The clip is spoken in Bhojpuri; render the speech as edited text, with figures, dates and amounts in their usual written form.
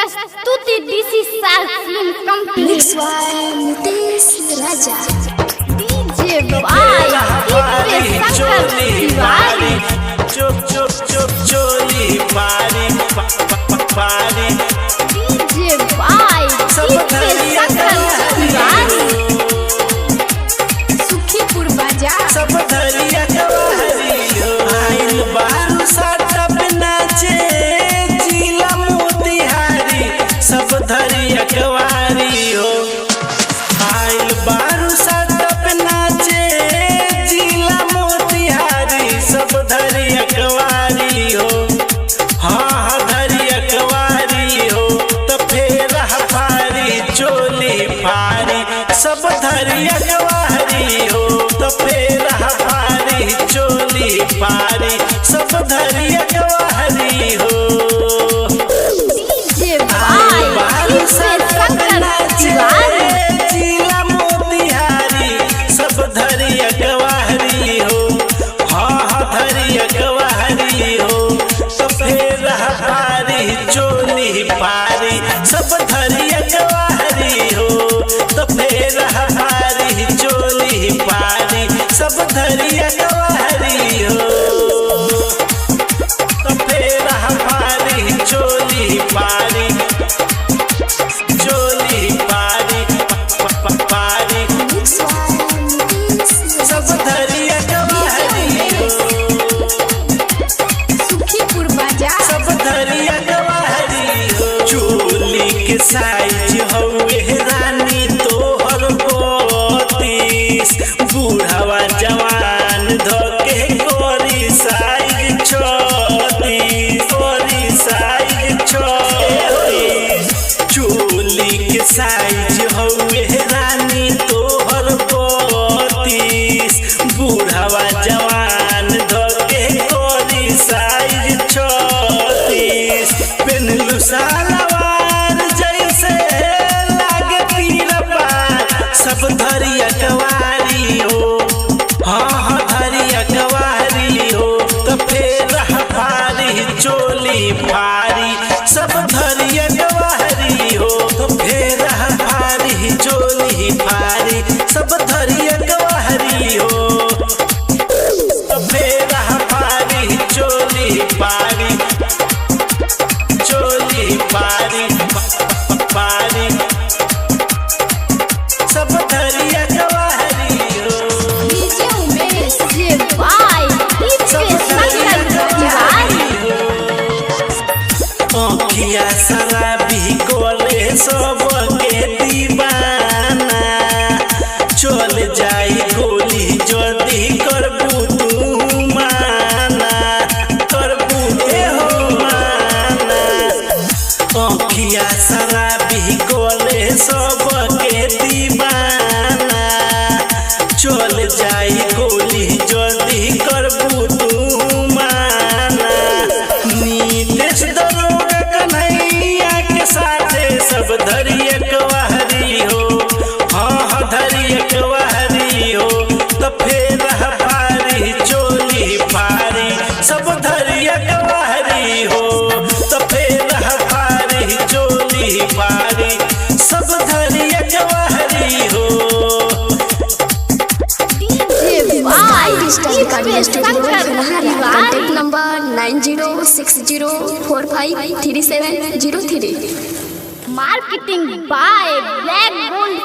प्रस्तुति डीसी साल film company mix by Mukesh Raja DJ by DJ Shankar Tiwari चुप चुप चुप चोली पारी पारी DJ by DJ Shankar Tiwari Sukhipur बाजार सब धरिया कवारी आइल बारू साटा पे नाचे जिला मोतिहारी सब धरिया कवारी हो आइल बारू साटा पे नाचे जिला मोतिहारी सब धरिया कवारी हो हाँ धरिया कवारी हो तो फेर हमारी चोली पारी सब धरिया कवारी हो तो फेर हमारी चोली पारी सब धरिया कवारी हो DJ by DJ Shankar Tiwari जिला मोतिहारी सब धरिया कवारी हो हाँ धरिया कवारी हो तो फेर हमारी चोली पारी सब धरिया कवारी हो तो फेर हमारी चोली पारी सब धरिया कवारी हो तो फेर हमारी चोली पारी चोली पारी पारी मिक्स बाय मुकेश सब धरिया कवारी हो सुखीपुर बाजार सब धरिया कवारी हो चोली के साइज हवे रानी तोहर बत्तीस बूढ़ावा जवान धके कोरी साइज 36 कोरी साइज 36 चोली के साइज हवे रानी तोहर बत्तीस बूढ़ावा जवान धके कोरी साइज 36 पेनलू सालवार जैसे लागे पीरा पार सब धरिया कवारी हो हाँ धरिया कवारी हो तो फेर हमारी चोली पारी सब धरिया कवारी हो तो फेर हमारी चोली पारी सब धरिया कवारी हो तो फेर हमारी चोली पारी चोली पारी पारी सब धरिया कवारी हो DJ Umesh DJ by DJ Shankar Tiwari आँखिया शराबी गोले सब के दीवाना चल जाई गोली जल्दी करबू तू माना करबू हो माना आँखिया शराबी गोले सब के दीवाना चल जाई गोली जल्दी करबू तू माना नीलेश दरोगा कन्हैया के साथे सब धरिया कवारी हो हाँ धरिया कवारी हो तो फेर हमारी चोली पारी सब धरिया कवारी हो तो फेर हमारी चोली पारी सब धरिया कवारी हो DJ by DJ Shankar contact Tiwari number 9060453703 marketing by black gold